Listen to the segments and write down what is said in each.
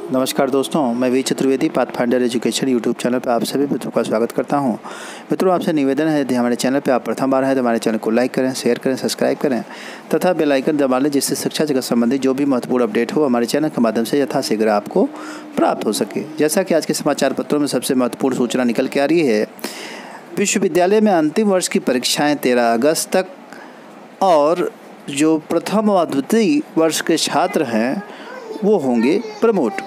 नमस्कार दोस्तों, मैं V Chaturvedi Pathfinder Education YouTube channel पर आप सभी मित्रों का स्वागत करता हूं। मित्रों, आपसे निवेदन है यदि हमारे चैनल पर आप प्रथम बार हैं तो हमारे चैनल को लाइक करें, शेयर करें, सब्सक्राइब करें तथा बेल आइकन दबा लें, जिससे शिक्षा जगत संबंधी जो भी महत्वपूर्ण अपडेट हो हमारे चैनल के माध्यम से यथाशीघ्र आपको प्राप्त हो सके। जैसा कि आज के समाचार पत्रों में सबसे महत्वपूर्ण सूचना निकल के आ रही है, विश्वविद्यालय में अंतिम वर्ष की परीक्षाएँ 13 अगस्त तक और जो प्रथम व द्वितीय वर्ष के छात्र हैं वो होंगे प्रमोट।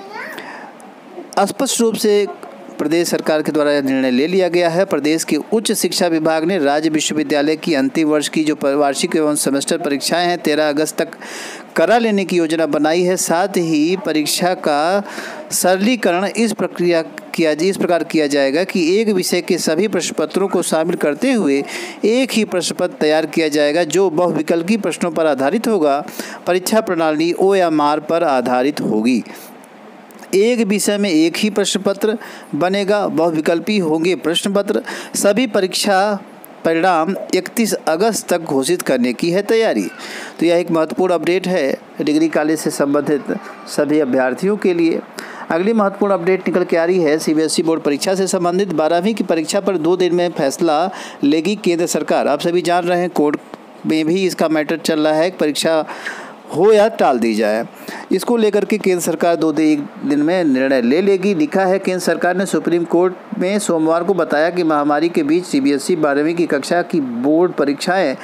स्पष्ट रूप से प्रदेश सरकार के द्वारा यह निर्णय ले लिया गया है। प्रदेश के उच्च शिक्षा विभाग ने राज्य विश्वविद्यालय की अंतिम वर्ष की जो वार्षिक एवं सेमेस्टर परीक्षाएं हैं 13 अगस्त तक करा लेने की योजना बनाई है। साथ ही परीक्षा का सरलीकरण इस प्रकार किया जाएगा कि एक विषय के सभी प्रश्न पत्रों को शामिल करते हुए एक ही प्रश्न पत्र तैयार किया जाएगा जो बहुविकल्पी प्रश्नों पर आधारित होगा। परीक्षा प्रणाली OMR पर आधारित होगी। एक विषय में एक ही प्रश्न पत्र बनेगा, बहुविकल्पी होंगे प्रश्न पत्र। सभी परीक्षा परिणाम 31 अगस्त तक घोषित करने की है तैयारी। तो यह एक महत्वपूर्ण अपडेट है डिग्री कॉलेज से संबंधित सभी अभ्यर्थियों के लिए। अगली महत्वपूर्ण अपडेट निकल के आ रही है CBSE बोर्ड परीक्षा से संबंधित। 12वीं की परीक्षा पर 2 दिन में फैसला लेगी केंद्र सरकार। आप सभी जान रहे हैं कोर्ट में भी इसका मैटर चल रहा है, परीक्षा हो या टाल दी जाए। इसको लेकर के केंद्र सरकार 2 दिन में निर्णय ले लेगी। लिखा है, केंद्र सरकार ने सुप्रीम कोर्ट में सोमवार को बताया कि महामारी के बीच CBSE 12वीं की कक्षा की बोर्ड परीक्षाएं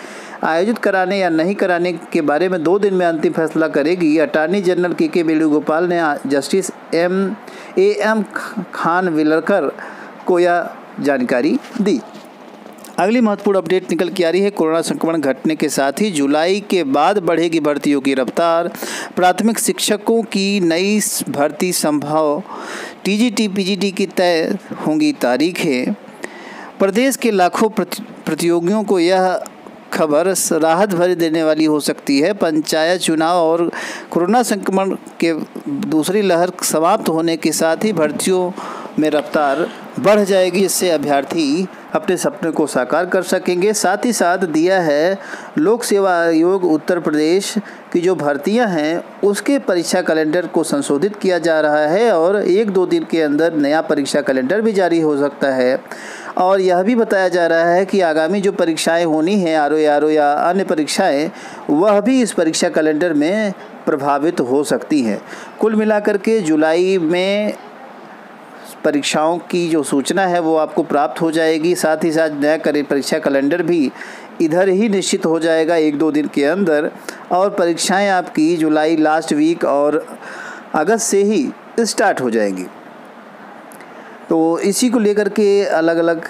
आयोजित कराने या नहीं कराने के बारे में 2 दिन में अंतिम फैसला करेगी। अटॉर्नी जनरल KK वेणुगोपाल ने जस्टिस AM खानविलकर को यह जानकारी दी। अगली महत्वपूर्ण अपडेट निकल के आ रही है, कोरोना संक्रमण घटने के साथ ही जुलाई के बाद बढ़ेगी भर्तियों की रफ्तार। प्राथमिक शिक्षकों की नई भर्ती संभव, TGT PGT की तय होंगी तारीखें। प्रदेश के लाखों प्रतियोगियों को यह खबर राहत भरी देने वाली हो सकती है। पंचायत चुनाव और कोरोना संक्रमण के दूसरी लहर समाप्त होने के साथ ही भर्तियों में रफ्तार बढ़ जाएगी, इससे अभ्यर्थी अपने सपने को साकार कर सकेंगे। साथ ही साथ दिया है, लोक सेवा आयोग उत्तर प्रदेश की जो भर्तियां हैं उसके परीक्षा कैलेंडर को संशोधित किया जा रहा है और 1-2 दिन के अंदर नया परीक्षा कैलेंडर भी जारी हो सकता है। और यह भी बताया जा रहा है कि आगामी जो परीक्षाएं होनी हैं RO या अन्य परीक्षाएं, वह भी इस परीक्षा कैलेंडर में प्रभावित हो सकती हैं। कुल मिलाकर के जुलाई में परीक्षाओं की जो सूचना है वो आपको प्राप्त हो जाएगी। साथ ही साथ नया परीक्षा कैलेंडर भी इधर ही निश्चित हो जाएगा 1-2 दिन के अंदर, और परीक्षाएं आपकी जुलाई लास्ट वीक और अगस्त से ही स्टार्ट हो जाएंगी। तो इसी को लेकर के अलग अलग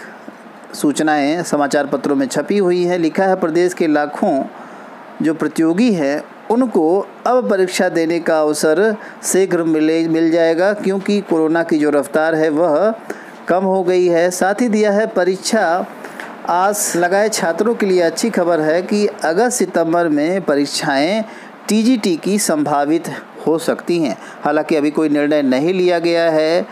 सूचनाएं समाचार पत्रों में छपी हुई हैं। लिखा है, प्रदेश के लाखों जो प्रतियोगी हैं उनको अब परीक्षा देने का अवसर शीघ्र मिल जाएगा, क्योंकि कोरोना की जो रफ्तार है वह कम हो गई है। साथ ही दिया है, परीक्षा आस लगाए छात्रों के लिए अच्छी खबर है कि अगस्त सितंबर में परीक्षाएं TGT की संभावित हो सकती हैं। हालांकि अभी कोई निर्णय नहीं लिया गया है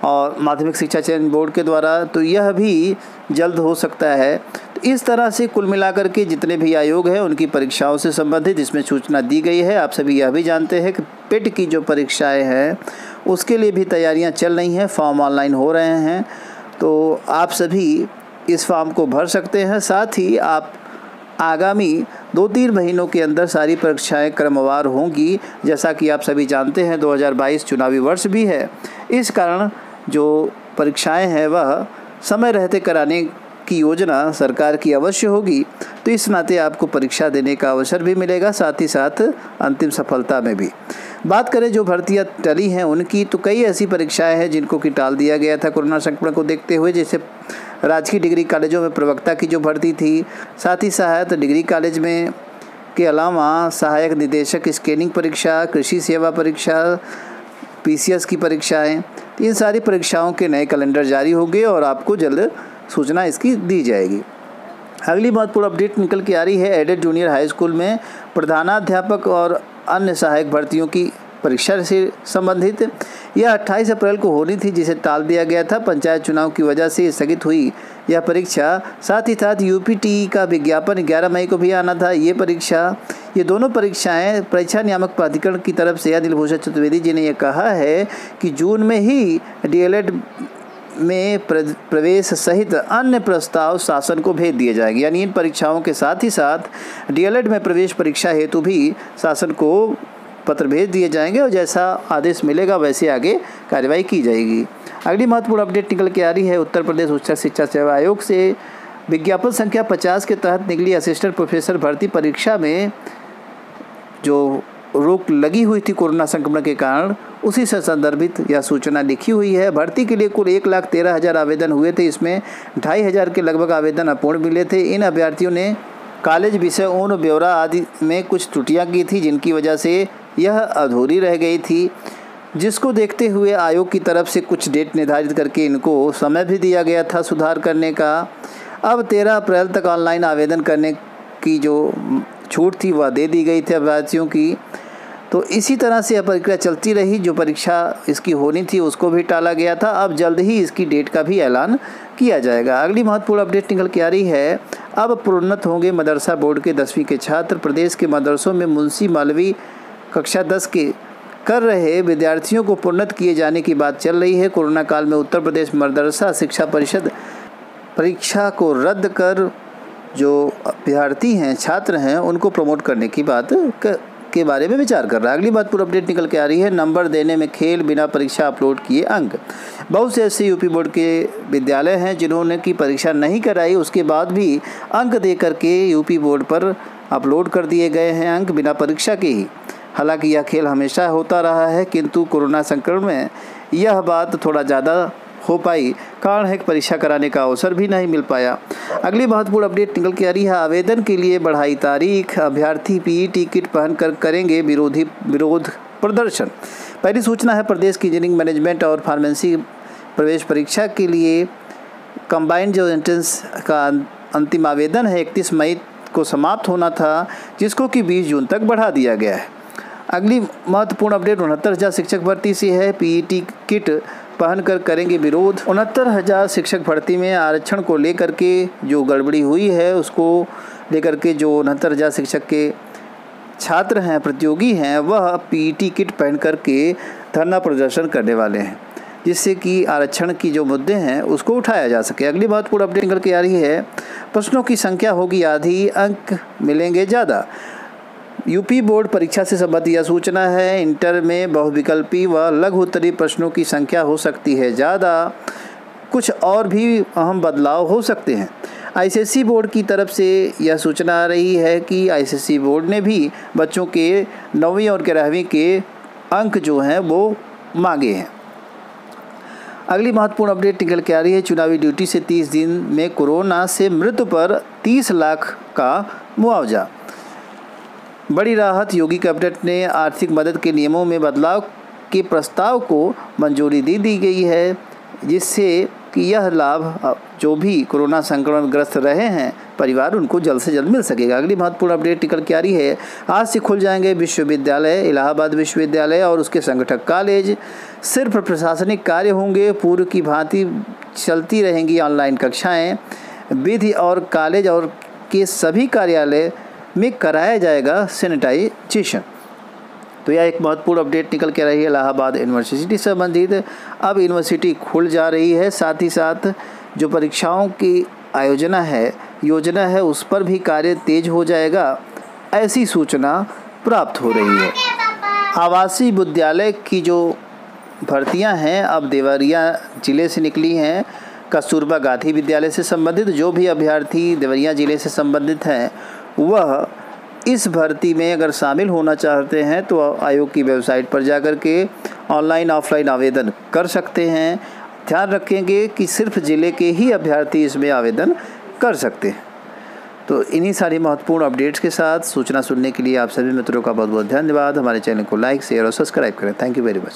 और माध्यमिक शिक्षा चयन बोर्ड के द्वारा, तो यह भी जल्द हो सकता है। तो इस तरह से कुल मिलाकर के जितने भी आयोग हैं उनकी परीक्षाओं से संबंधित इसमें सूचना दी गई है। आप सभी यह भी जानते हैं कि पेट की जो परीक्षाएं हैं उसके लिए भी तैयारियां चल रही हैं, फॉर्म ऑनलाइन हो रहे हैं, तो आप सभी इस फॉर्म को भर सकते हैं। साथ ही आप आगामी 2-3 महीनों के अंदर सारी परीक्षाएं क्रमवार होंगी। जैसा कि आप सभी जानते हैं 2022 चुनावी वर्ष भी है, इस कारण जो परीक्षाएं हैं वह समय रहते कराने की योजना सरकार की अवश्य होगी। तो इस नाते आपको परीक्षा देने का अवसर भी मिलेगा, साथ ही साथ अंतिम सफलता में भी। बात करें जो भर्तियां टली हैं उनकी, तो कई ऐसी परीक्षाएं हैं जिनको कि टाल दिया गया था कोरोना संक्रमण को देखते हुए, जैसे राजकीय डिग्री कॉलेजों में प्रवक्ता की जो भर्ती थी, साथ ही साथ डिग्री कॉलेज में के अलावा सहायक निदेशक स्कैनिंग परीक्षा, कृषि सेवा परीक्षा, PCS की परीक्षाएं, इन सारी परीक्षाओं के नए कैलेंडर जारी होंगे और आपको जल्द सूचना इसकी दी जाएगी। अगली महत्वपूर्ण अपडेट निकल के आ रही है, एडेड जूनियर हाई स्कूल में प्रधानाध्यापक और अन्य सहायक भर्तियों की परीक्षा से संबंधित। यह 28 अप्रैल को होनी थी, जिसे टाल दिया गया था। पंचायत चुनाव की वजह से स्थगित हुई यह परीक्षा। साथ ही साथ UPTE का विज्ञापन 11 मई को भी आना था। ये परीक्षा ये दोनों परीक्षाएं परीक्षा नियामक प्राधिकरण की तरफ से अनिल भूषण चतुर्वेदी जी ने ये कहा है कि जून में ही डीएलएड में प्रवेश सहित अन्य प्रस्ताव शासन को भेज दिए जाएंगे। यानी इन परीक्षाओं के साथ ही साथ डीएलएड में प्रवेश परीक्षा हेतु भी शासन को पत्र भेज दिए जाएंगे और जैसा आदेश मिलेगा वैसे आगे कार्रवाई की जाएगी। अगली महत्वपूर्ण अपडेट निकल के आ रही है उत्तर प्रदेश उच्च शिक्षा सेवा आयोग से। विज्ञापन संख्या 50 के तहत निकली असिस्टेंट प्रोफेसर भर्ती परीक्षा में जो रोक लगी हुई थी कोरोना संक्रमण के कारण, उसी से संदर्भित यह सूचना लिखी हुई है। भर्ती के लिए कुल 1,13,000 आवेदन हुए थे। इसमें 2,500 के लगभग आवेदन अपूर्ण मिले थे। इन अभ्यर्थियों ने कॉलेज विषय उन ब्यौरा आदि में कुछ त्रुटियां की थी जिनकी वजह से यह अधूरी रह गई थी, जिसको देखते हुए आयोग की तरफ से कुछ डेट निर्धारित करके इनको समय भी दिया गया था सुधार करने का। अब 13 अप्रैल तक ऑनलाइन आवेदन करने की जो छूट थी वह दे दी गई थी अभ्यर्थियों की। तो इसी तरह से यह प्रक्रिया चलती रही। जो परीक्षा इसकी होनी थी उसको भी टाला गया था। अब जल्द ही इसकी डेट का भी ऐलान किया जाएगा। अगली महत्वपूर्ण अपडेट निकल के आ रही है। अब प्रोन्नत होंगे मदरसा बोर्ड के 10वीं के छात्र। प्रदेश के मदरसों में मुंशी मौलवी कक्षा 10 के कर रहे विद्यार्थियों को प्रोन्नत किए जाने की बात चल रही है। कोरोना काल में उत्तर प्रदेश मदरसा शिक्षा परिषद परीक्षा को रद्द कर जो अभ्यर्थी हैं, छात्र हैं, उनको प्रमोट करने की बात के बारे में विचार कर रहा है। अगली बात पूरा अपडेट निकल के आ रही है। नंबर देने में खेल, बिना परीक्षा अपलोड किए अंक। बहुत से ऐसे यूपी बोर्ड के विद्यालय हैं जिन्होंने की परीक्षा नहीं कराई, उसके बाद भी अंक दे करके यूपी बोर्ड पर अपलोड कर दिए गए हैं अंक बिना परीक्षा के ही। हालांकि यह खेल हमेशा होता रहा है, किंतु कोरोना संक्रमण में यह बात थोड़ा ज़्यादा हो पाई, कारण है कि परीक्षा कराने का अवसर भी नहीं मिल पाया। अगली महत्वपूर्ण अपडेट निकल के आ रही है। आवेदन के लिए बढ़ाई तारीख। अभ्यर्थी पीईटी किट पहनकर करेंगे विरोध प्रदर्शन। पहली सूचना है, प्रदेश की इंजीनियरिंग मैनेजमेंट और फार्मेसी प्रवेश परीक्षा के लिए कंबाइंड जो एंट्रेंस का अंतिम आवेदन है 31 मई को समाप्त होना था, जिसको कि 20 जून तक बढ़ा दिया गया है। अगली महत्वपूर्ण अपडेट 69,000 शिक्षक भर्ती से है। पीईटी किट पहनकर करेंगे विरोध। 69,000 शिक्षक भर्ती में आरक्षण को लेकर के जो गड़बड़ी हुई है उसको लेकर के जो 69,000 शिक्षक के छात्र हैं, प्रतियोगी हैं, वह पीईटी किट पहन कर के धरना प्रदर्शन करने वाले हैं, जिससे कि आरक्षण की जो मुद्दे हैं उसको उठाया जा सके। अगली महत्वपूर्ण अपडेट निकल के आ रही है। प्रश्नों की संख्या होगी आधी, अंक मिलेंगे ज़्यादा। यूपी बोर्ड परीक्षा से संबंधित यह सूचना है। इंटर में बहुविकल्पी व लघु उत्तरीय प्रश्नों की संख्या हो सकती है ज़्यादा। कुछ और भी अहम बदलाव हो सकते हैं। आईसीएसई बोर्ड की तरफ से यह सूचना आ रही है कि आईसीएसई बोर्ड ने भी बच्चों के 9वीं और 11वीं के अंक जो हैं वो मांगे हैं। अगली महत्वपूर्ण अपडेट निकल के आ रही है। चुनावी ड्यूटी से 30 दिन में कोरोना से मृत्यु पर 30 लाख का मुआवजा। बड़ी राहत। योगी कैबिनेट ने आर्थिक मदद के नियमों में बदलाव के प्रस्ताव को मंजूरी दी गई है, जिससे कि यह लाभ जो भी कोरोना संक्रमण ग्रस्त रहे हैं परिवार, उनको जल्द से जल्द मिल सकेगा। अगली महत्वपूर्ण अपडेट निकल के आ रही है। आज से खुल जाएंगे विश्वविद्यालय। इलाहाबाद विश्वविद्यालय और उसके संगठक कॉलेज सिर्फ प्रशासनिक कार्य होंगे। पूर्व की भांति चलती रहेंगी ऑनलाइन कक्षाएँ। विधि और कॉलेज और के सभी कार्यालय में कराया जाएगा सैनिटाइजेशन। तो यह एक महत्वपूर्ण अपडेट निकल के रही है इलाहाबाद यूनिवर्सिटी से संबंधित। अब यूनिवर्सिटी खुल जा रही है, साथ ही साथ जो परीक्षाओं की योजना है उस पर भी कार्य तेज हो जाएगा, ऐसी सूचना प्राप्त हो रही है। आवासीय विद्यालय की जो भर्तियां हैं अब देवरिया जिले से निकली हैं। कस्तूरबा गांधी विद्यालय से संबंधित जो भी अभ्यर्थी देवरिया जिले से संबंधित हैं वह इस भर्ती में अगर शामिल होना चाहते हैं तो आयोग की वेबसाइट पर जाकर के ऑनलाइन ऑफलाइन आवेदन कर सकते हैं। ध्यान रखेंगे कि सिर्फ ज़िले के ही अभ्यर्थी इसमें आवेदन कर सकते हैं। तो इन्हीं सारी महत्वपूर्ण अपडेट्स के साथ सूचना सुनने के लिए आप सभी मित्रों का बहुत बहुत धन्यवाद। हमारे चैनल को लाइक, शेयर और सब्सक्राइब करें। Thank you very much.